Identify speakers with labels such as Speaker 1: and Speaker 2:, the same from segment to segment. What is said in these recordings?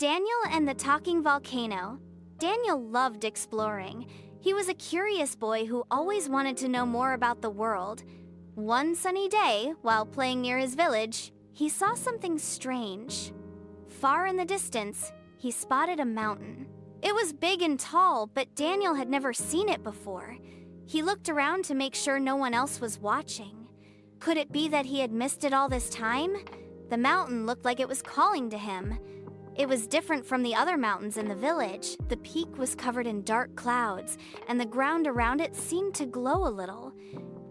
Speaker 1: Daniel and the Talking Volcano. Daniel loved exploring. He was a curious boy who always wanted to know more about the world. One sunny day, while playing near his village, he saw something strange. Far in the distance, he spotted a mountain. It was big and tall, but Daniel had never seen it before. He looked around to make sure no one else was watching. Could it be that he had missed it all this time? The mountain looked like it was calling to him. It was different from the other mountains in the village. The peak was covered in dark clouds, and the ground around it seemed to glow a little.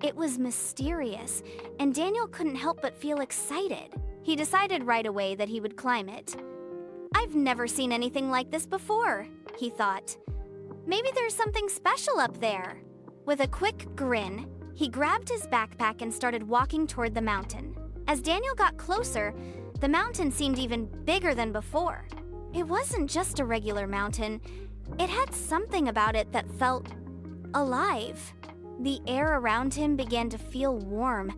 Speaker 1: It was mysterious, and Daniel couldn't help but feel excited. He decided right away that he would climb it. "I've never seen anything like this before," he thought. "Maybe there's something special up there." With a quick grin, he grabbed his backpack and started walking toward the mountain. As Daniel got closer, the mountain seemed even bigger than before. It wasn't just a regular mountain. It had something about it that felt alive. The air around him began to feel warm,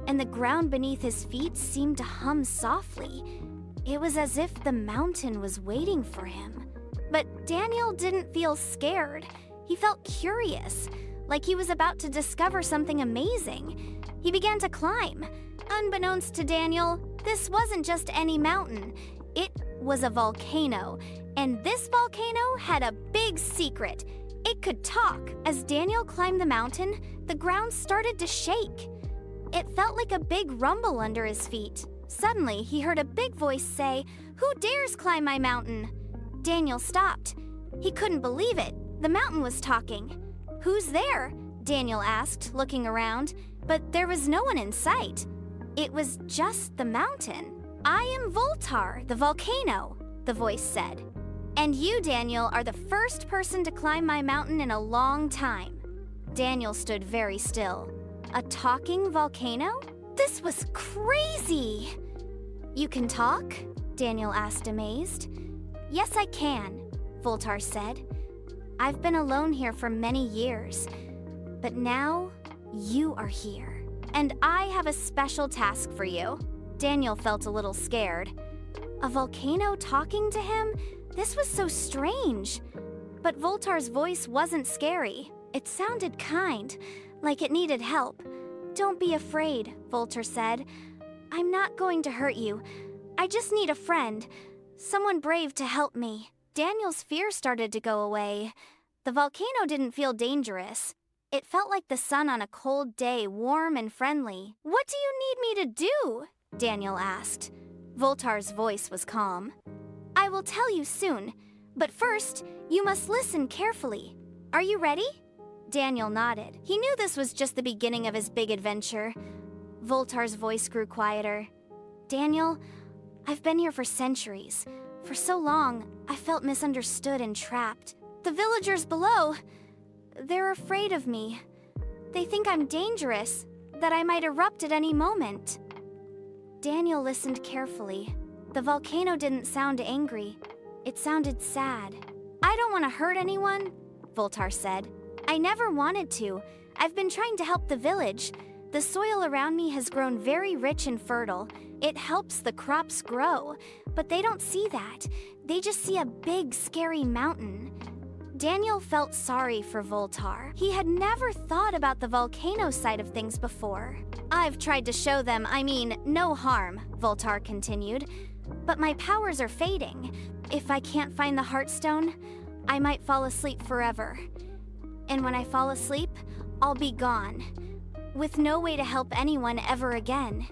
Speaker 1: and the ground beneath his feet seemed to hum softly. It was as if the mountain was waiting for him. But Daniel didn't feel scared. He felt curious, like he was about to discover something amazing. He began to climb. Unbeknownst to Daniel, this wasn't just any mountain. It was a volcano, and this volcano had a big secret. It could talk. As Daniel climbed the mountain, the ground started to shake. It felt like a big rumble under his feet. Suddenly, he heard a big voice say, "Who dares climb my mountain?" Daniel stopped. He couldn't believe it. The mountain was talking. "Who's there?" Daniel asked, looking around, but there was no one in sight. It was just the mountain. "I am Voltar, the volcano," the voice said. "And you, Daniel, are the first person to climb my mountain in a long time." Daniel stood very still. A talking volcano? This was crazy! "You can talk?" Daniel asked, amazed. "Yes, I can," Voltar said. "I've been alone here for many years, but now you are here. And I have a special task for you." Daniel felt a little scared. A volcano talking to him? This was so strange. But Voltar's voice wasn't scary. It sounded kind, like it needed help. "Don't be afraid," Voltar said. "I'm not going to hurt you. I just need a friend, someone brave to help me." Daniel's fear started to go away. The volcano didn't feel dangerous. It felt like the sun on a cold day, warm and friendly. "What do you need me to do?" Daniel asked. Voltar's voice was calm. "I will tell you soon, but first, you must listen carefully. Are you ready?" Daniel nodded. He knew this was just the beginning of his big adventure. Voltar's voice grew quieter. "Daniel, I've been here for centuries. For so long, I felt misunderstood and trapped. The villagers below, they're afraid of me. They think I'm dangerous, that I might erupt at any moment." Daniel listened carefully. The volcano didn't sound angry. It sounded sad. "I don't want to hurt anyone," Voltar said. "I never wanted to. I've been trying to help the village. The soil around me has grown very rich and fertile. It helps the crops grow, but they don't see that. They just see a big, scary mountain." Daniel felt sorry for Voltar. He had never thought about the volcano side of things before. "I've tried to show them, no harm," Voltar continued. "But my powers are fading. If I can't find the Heartstone, I might fall asleep forever. And when I fall asleep, I'll be gone, with no way to help anyone ever again."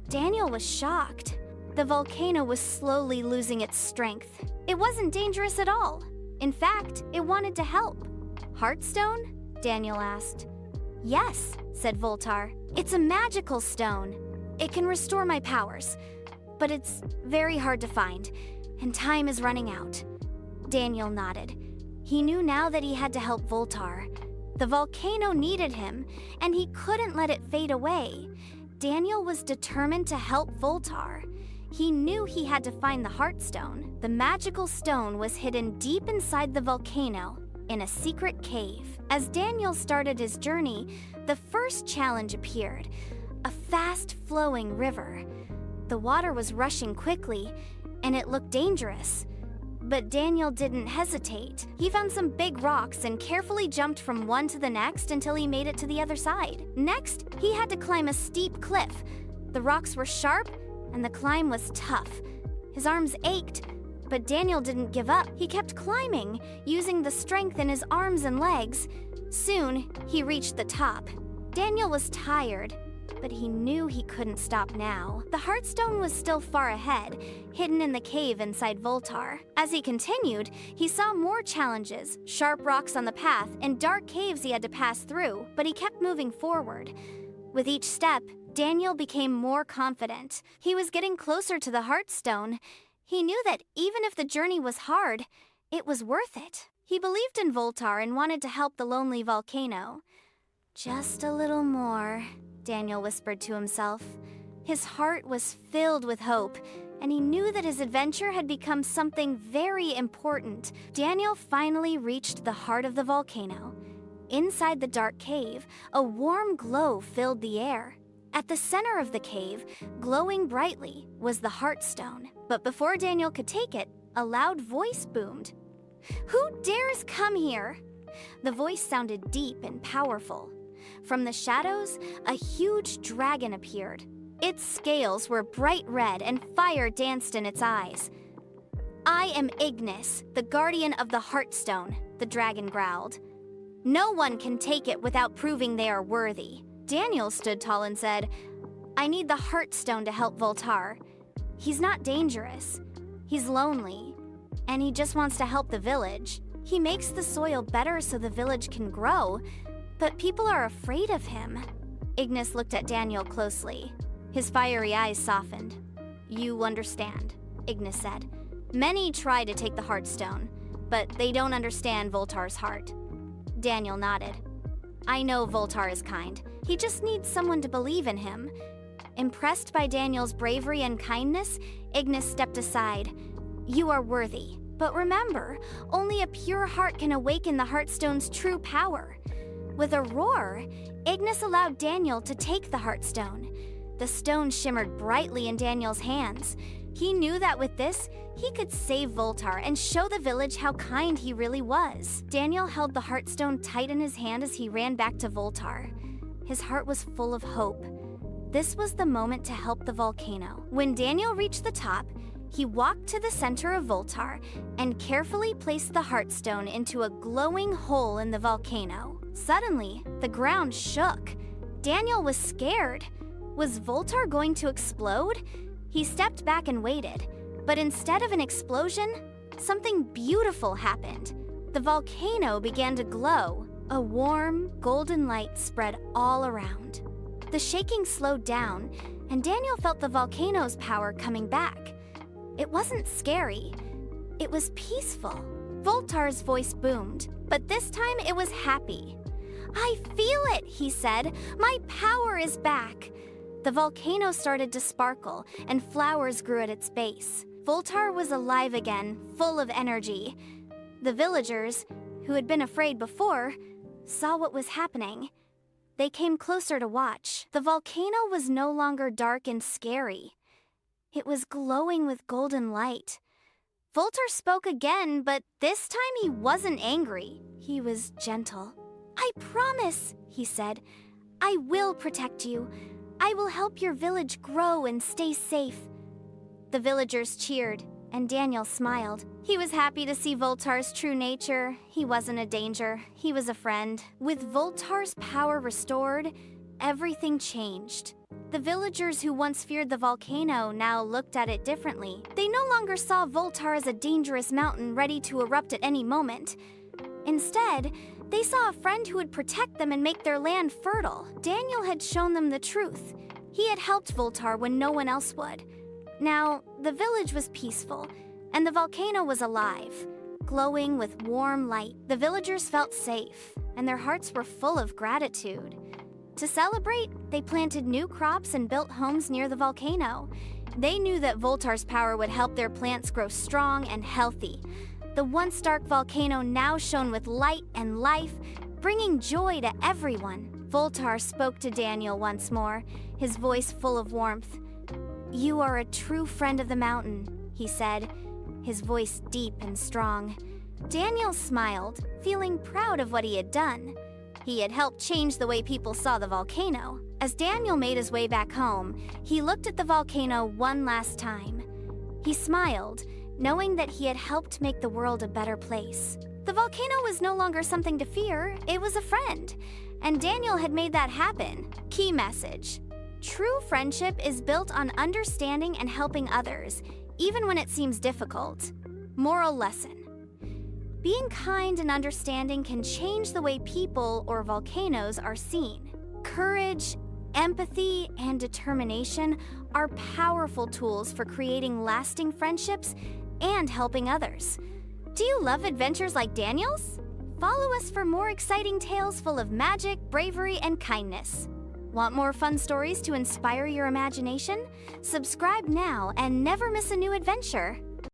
Speaker 1: Daniel was shocked. The volcano was slowly losing its strength. It wasn't dangerous at all. In fact, it wanted to help. "Heartstone?" Daniel asked. "Yes," said Voltar. "It's a magical stone. It can restore my powers, but it's very hard to find, and time is running out." Daniel nodded. He knew now that he had to help Voltar. The volcano needed him, and he couldn't let it fade away. Daniel was determined to help Voltar. He knew he had to find the Heartstone. The magical stone was hidden deep inside the volcano, in a secret cave. As Daniel started his journey, the first challenge appeared: a fast-flowing river. The water was rushing quickly, and it looked dangerous. But Daniel didn't hesitate. He found some big rocks and carefully jumped from one to the next until he made it to the other side. Next, he had to climb a steep cliff. The rocks were sharp and the climb was tough. His arms ached, but Daniel didn't give up. He kept climbing, using the strength in his arms and legs. Soon, he reached the top. Daniel was tired, but he knew he couldn't stop now. The Heartstone was still far ahead, hidden in the cave inside Voltar. As he continued, he saw more challenges, sharp rocks on the path, and dark caves he had to pass through, but he kept moving forward. With each step, Daniel became more confident. He was getting closer to the Heartstone. He knew that even if the journey was hard, it was worth it. He believed in Voltar and wanted to help the lonely volcano. Just a little more, Daniel whispered to himself. His heart was filled with hope, and he knew that his adventure had become something very important. Daniel finally reached the heart of the volcano. Inside the dark cave, a warm glow filled the air. At the center of the cave, glowing brightly, was the Heartstone. But before Daniel could take it, a loud voice boomed. "Who dares come here?" The voice sounded deep and powerful. From the shadows, a huge dragon appeared. Its scales were bright red and fire danced in its eyes. "I am Ignis, the guardian of the Heartstone," the dragon growled. "No one can take it without proving they are worthy." Daniel stood tall and said, "I need the Heartstone to help Voltar. He's not dangerous. He's lonely, and he just wants to help the village. He makes the soil better so the village can grow, but people are afraid of him." Ignis looked at Daniel closely. His fiery eyes softened. "You understand," Ignis said. "Many try to take the Heartstone, but they don't understand Voltar's heart." Daniel nodded. "I know Voltar is kind. He just needs someone to believe in him." Impressed by Daniel's bravery and kindness, Ignis stepped aside. "You are worthy. But remember, only a pure heart can awaken the Heartstone's true power." With a roar, Ignis allowed Daniel to take the Heartstone. The stone shimmered brightly in Daniel's hands. He knew that with this, he could save Voltar and show the village how kind he really was. Daniel held the Heartstone tight in his hand as he ran back to Voltar. His heart was full of hope. This was the moment to help the volcano. When Daniel reached the top, he walked to the center of Voltar and carefully placed the Heartstone into a glowing hole in the volcano. Suddenly, the ground shook. Daniel was scared. Was Voltar going to explode? He stepped back and waited, but instead of an explosion, something beautiful happened. The volcano began to glow. A warm, golden light spread all around. The shaking slowed down, and Daniel felt the volcano's power coming back. It wasn't scary. It was peaceful. Voltar's voice boomed, but this time it was happy. "I feel it," he said. "My power is back." The volcano started to sparkle, and flowers grew at its base. Voltar was alive again, full of energy. The villagers, who had been afraid before, saw what was happening. They came closer to watch. The volcano was no longer dark and scary. It was glowing with golden light. Voltar spoke again, but this time he wasn't angry. He was gentle. "I promise," he said. "I will protect you. I will help your village grow and stay safe." The villagers cheered, and Daniel smiled. He was happy to see Voltar's true nature. He wasn't a danger. He was a friend. With Voltar's power restored, everything changed. The villagers who once feared the volcano now looked at it differently. They no longer saw Voltar as a dangerous mountain ready to erupt at any moment. Instead, they saw a friend who would protect them and make their land fertile. Daniel had shown them the truth. He had helped Voltar when no one else would. Now, the village was peaceful, and the volcano was alive, glowing with warm light. The villagers felt safe, and their hearts were full of gratitude. To celebrate, they planted new crops and built homes near the volcano. They knew that Voltar's power would help their plants grow strong and healthy. The once dark volcano now shone with light and life, bringing joy to everyone. Voltar spoke to Daniel once more, his voice full of warmth. "You are a true friend of the mountain," he said. his voice deep and strong. Daniel smiled, feeling proud of what he had done. He had helped change the way people saw the volcano. As Daniel made his way back home, he looked at the volcano one last time. He smiled, knowing that he had helped make the world a better place. The volcano was no longer something to fear, it was a friend. And Daniel had made that happen. Key message: true friendship is built on understanding and helping others, even when it seems difficult. Moral lesson: being kind and understanding can change the way people or volcanoes are seen. Courage, empathy, and determination are powerful tools for creating lasting friendships and helping others. Do you love adventures like Daniel's? Follow us for more exciting tales full of magic, bravery, and kindness. Want more fun stories to inspire your imagination? Subscribe now and never miss a new adventure.